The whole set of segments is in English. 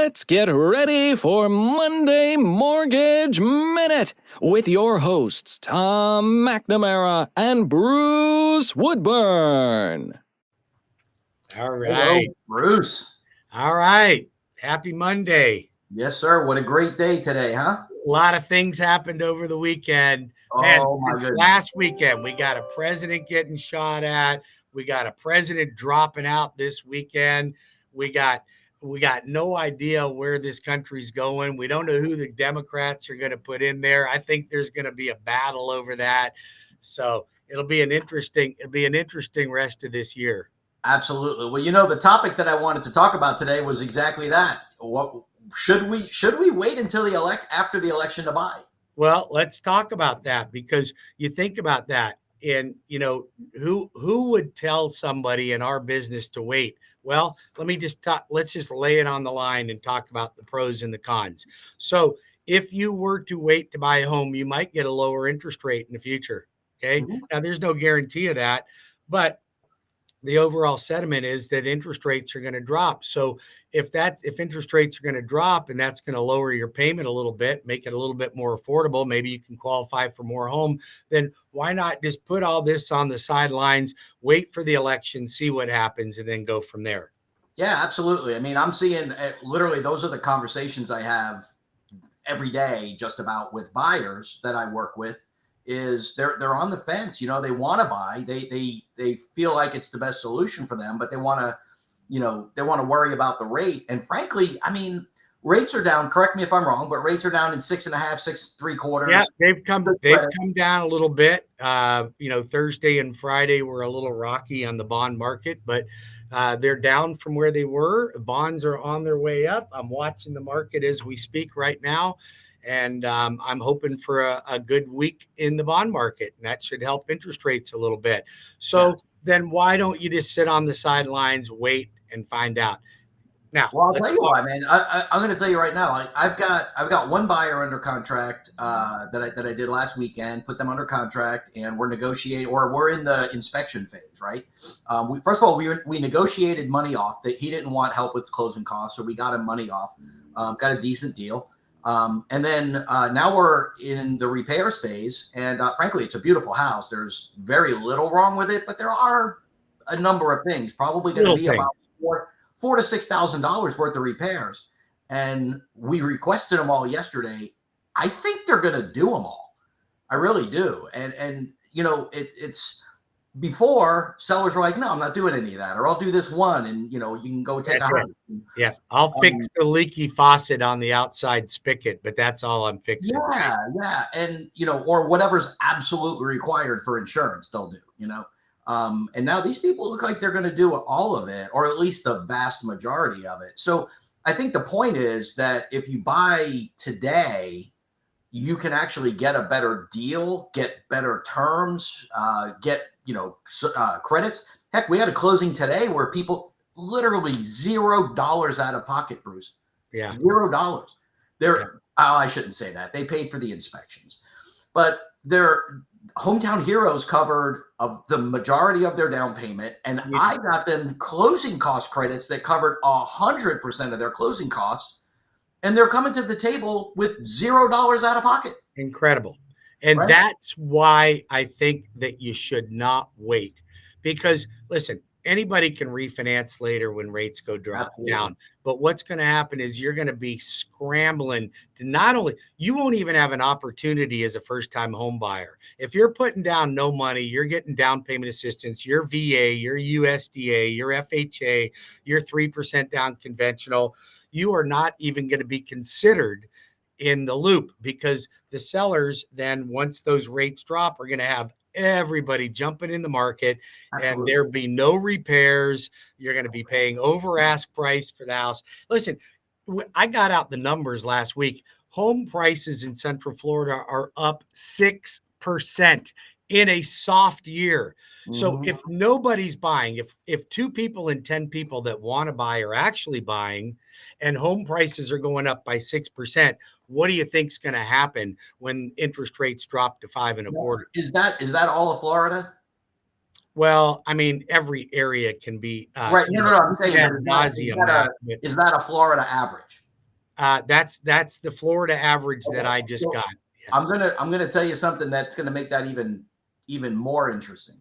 Let's get ready for Monday Mortgage Minute with your hosts, Tom McNamara and Bruce Woodburn. All right. Hello, Bruce. All right. Happy Monday. Yes, sir. What a great day today, huh? A lot of things happened over the weekend. Man, my since goodness. last weekend, we got a president getting shot at. We got a president dropping out this weekend. We got no idea where this country's going. We don't know who the Democrats are going to put in there. I think there's going to be a battle over that. So it'll be an interesting rest of this year. Absolutely. Well, the topic that I wanted to talk about today was exactly that. What should we wait until after the election to buy? Well, let's talk about that, because you think about that, and who would tell somebody in our business to wait? Well, let's just lay it on the line and talk about the pros and the cons. So if you were to wait to buy a home, you might get a lower interest rate in the future. Okay. Mm-hmm. Now there's no guarantee of that, but the overall sentiment is that interest rates are going to drop. So if interest rates are going to drop, and that's going to lower your payment a little bit, make it a little bit more affordable, maybe you can qualify for more home, then why not just put all this on the sidelines, wait for the election, see what happens, and then go from there? Yeah, absolutely. I mean, I'm seeing literally those are the conversations I have every day just about with buyers that I work with. Is they're on the fence, they want to buy, they feel like it's the best solution for them, but they want to worry about the rate. And frankly, I mean, rates are down, correct me if I'm wrong, but rates are down in 6.5, 6.75. Yeah, they've come down a little bit. Thursday and Friday were a little rocky on the bond market, but they're down from where they were. Bonds are on their way up. I'm watching the market as we speak right now. And I'm hoping for a good week in the bond market, and that should help interest rates a little bit. So Then why don't you just sit on the sidelines, wait, and find out? Now, well, I'll tell you why, man. I'm going to tell you right now. I've got one buyer under contract that I did last weekend. Put them under contract, and we're negotiating, or we're in the inspection phase, right? First of all, we negotiated money off. That he didn't want help with closing costs, so we got him money off. Got a decent deal. And then now we're in the repairs phase, and frankly, it's a beautiful house. There's very little wrong with it, but there are a number of things. Probably going to be about $4,000 to $6,000 worth of repairs, and we requested them all yesterday. I think they're going to do them all. I really do, and it's. Before, sellers were like, no, I'm not doing any of that, or I'll do this one, and you can go take a hike. Yeah, I'll fix the leaky faucet on the outside spigot, but that's all I'm fixing. Yeah, and or whatever's absolutely required for insurance, they'll do. And now these people look like they're going to do all of it, or at least the vast majority of it. So I think the point is that if you buy today, you can actually get a better deal, get better terms, get credits. Heck, we had a closing today where people literally $0 out of pocket, Bruce. Yeah. $0. I shouldn't say that. They paid for the inspections, but their Hometown Heroes covered the majority of their down payment. And I got them closing cost credits that covered 100% of their closing costs. And they're coming to the table with $0 out of pocket. Incredible. And that's why I think that you should not wait, because listen, anybody can refinance later when rates go down. But what's going to happen is you're going to be scrambling to you won't even have an opportunity as a first-time home buyer. If you're putting down no money, you're getting down payment assistance, your VA, your USDA, your FHA, your 3% down conventional, you are not even going to be considered in the loop, because the sellers then, once those rates drop, are going to have everybody jumping in the market. Absolutely. And there'll be no repairs. You're going to be paying over ask price for the house. Listen, I got out the numbers last week. Home prices in Central Florida are up 6% in a soft year. So if nobody's buying, if 2 people in 10 people that want to buy are actually buying, and home prices are going up by 6%, what do you think is going to happen when interest rates drop to 5.25? Is that all of Florida? Well, I mean, every area can be right. No. I'm saying is that a Florida average? That's the Florida average that I just got. Yes. I'm gonna tell you something that's gonna make that even more interesting.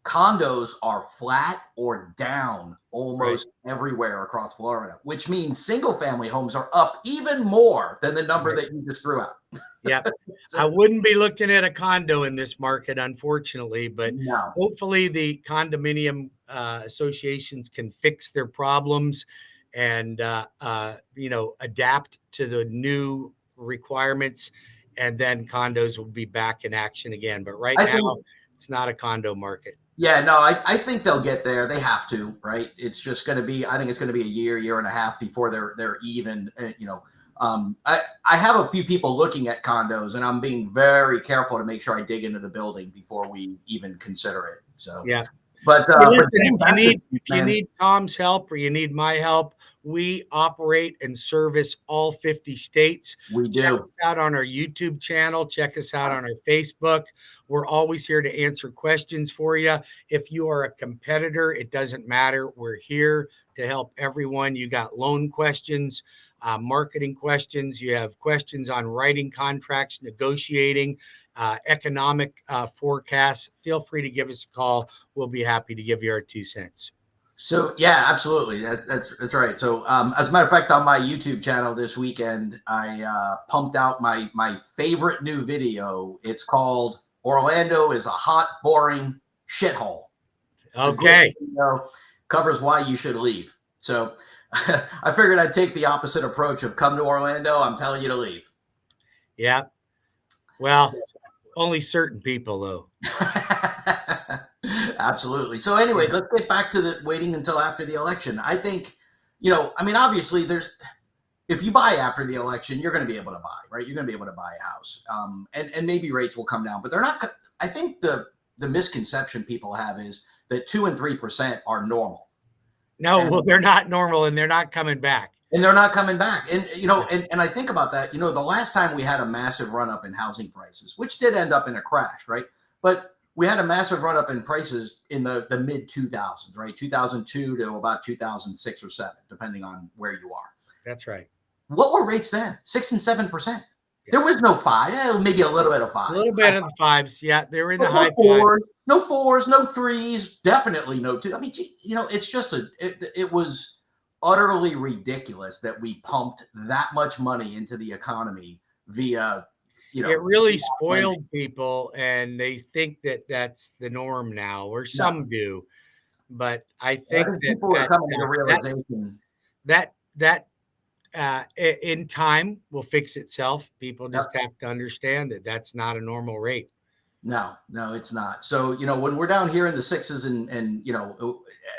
Condos are flat or down almost everywhere across Florida, which means single family homes are up even more than the number that you just threw out. Yeah. I wouldn't be looking at a condo in this market, unfortunately, but hopefully the condominium associations can fix their problems and, adapt to the new requirements, and then condos will be back in action again. But right now, it's not a condo market. Yeah, no, I think they'll get there. They have to, right? It's just going to be, I think it's going to be a year and a half before they're even, I have a few people looking at condos, and I'm being very careful to make sure I dig into the building before we even consider it. So, yeah. But listen, if you need Tom's help or you need my help, we operate and service all 50 states. We do. Check us out on our YouTube channel. Check us out on our Facebook. We're always here to answer questions for you. If you are a competitor, it doesn't matter. We're here to help everyone. You got loan questions, marketing questions. You have questions on writing contracts, negotiating, economic forecasts. Feel free to give us a call. We'll be happy to give you our 2 cents. So yeah, absolutely. That's right. So as a matter of fact, on my YouTube channel this weekend, I pumped out my favorite new video. It's called "Orlando is a Hot, Boring Shithole." Okay. Covers why you should leave. So I figured I'd take the opposite approach of come to Orlando. I'm telling you to leave. Yeah. Well, only certain people though. Absolutely. So anyway, let's get back to the waiting until after the election. I think, obviously if you buy after the election, you're going to be able to buy, right? You're going to be able to buy a house. And maybe rates will come down, but they're not. I think the misconception people have is that 2 and 3% are normal. No, they're not normal, and they're not coming back. And they're not coming back. And, and I think about that, the last time we had a massive run up in housing prices, which did end up in a crash, right? But we had a massive run up in prices in the mid 2000s, right? 2002 to about 2006 or 7, depending on where you are. That's right. What were rates then? 6 and 7%. Yeah. There was no 5, maybe a little bit of 5. A little bit of the 5s. Yeah. They were in the high 5s. No 4s, no 3s, definitely no 2. I mean, it's just it was utterly ridiculous that we pumped that much money into the economy via, it really spoiled people, and they think that that's the norm now, or some do. But I think people are coming to realization that in time will fix itself. People just have to understand that that's not a normal rate. No, it's not. So, when we're down here in the 6s and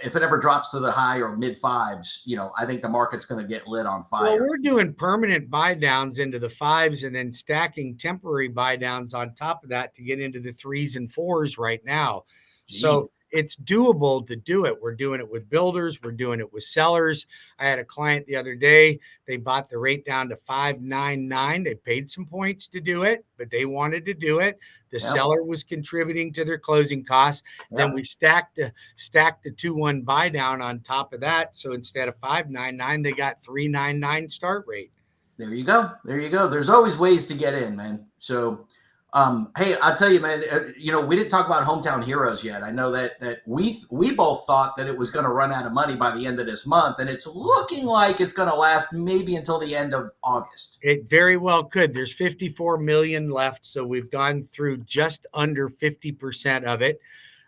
if it ever drops to the high or mid 5s, I think the market's going to get lit on fire. Well, we're doing permanent buy downs into the 5s and then stacking temporary buy downs on top of that to get into the 3s and 4s right now. Jeez. So it's doable to do it. We're doing it with builders. We're doing it with sellers. I had a client the other day. They bought the rate down to 5.99. They paid some points to do it, but they wanted to do it. The seller was contributing to their closing costs. Then we stacked the 2-1 buy down on top of that. So instead of 5.99, they got 3.99 start rate. There you go. There's always ways to get in, man. So, hey, I'll tell you, man, we didn't talk about Hometown Heroes yet. I know that we both thought that it was going to run out of money by the end of this month, and it's looking like it's going to last maybe until the end of August. It very well could. There's 54 million left, so we've gone through just under 50% of it.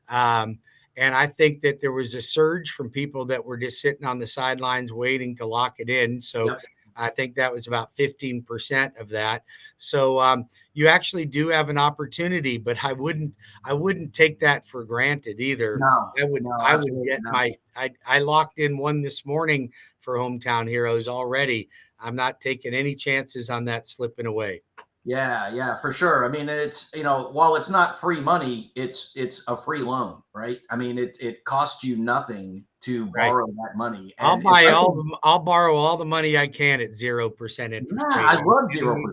And I think that there was a surge from people that were just sitting on the sidelines waiting to lock it in. So I think that was about 15% of that. So you actually do have an opportunity, but I wouldn't take that for granted either. I locked in one this morning for Hometown Heroes already. I'm not taking any chances on that slipping away. Yeah, for sure. I mean, it's, while it's not free money, it's a free loan, right? I mean, it costs you nothing to borrow that money. And I'll borrow all the money I can at 0% interest. Yeah, I love 0%.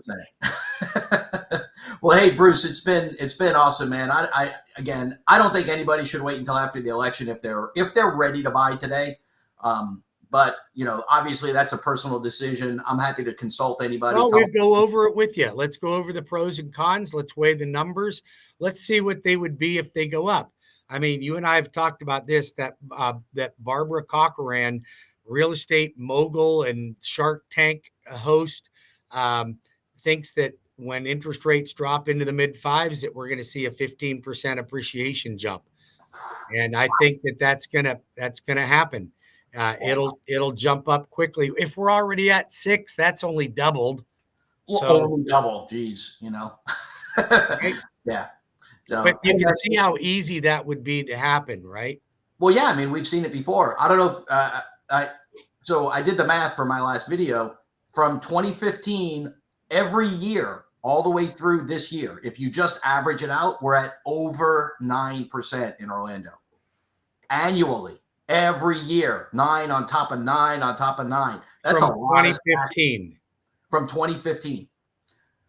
Well, hey, Bruce, it's been awesome, man. I don't think anybody should wait until after the election if they're ready to buy today. But, obviously that's a personal decision. I'm happy to consult anybody. Well, we'll go over it with you. Let's go over the pros and cons. Let's weigh the numbers. Let's see what they would be if they go up. I mean, you and I have talked about this, that Barbara Corcoran, real estate mogul and Shark Tank host, thinks that when interest rates drop into the mid fives, that we're going to see a 15% appreciation jump. And I think that that's going to happen. It'll jump up quickly. If we're already at 6, that's only doubled. Well, only double, geez, Right? Yeah. So, but you can see how easy that would be to happen, right? Well, yeah, I mean, we've seen it before. I don't know if so I did the math for my last video from 2015 every year all the way through this year. If you just average it out, we're at over 9% in Orlando annually. Every year, 9 on top of 9 on top of 9. That's from a lot. 2015. From 2015.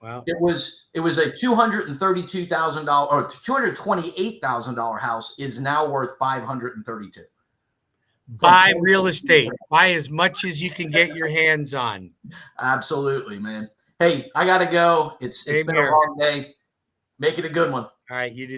Wow. It was a $232,000 or $228,000 house is now worth $532. Buy real estate. Buy as much as you can get your hands on. Absolutely, man. Hey, I gotta go. It's been a long day. Make it a good one. All right, you do.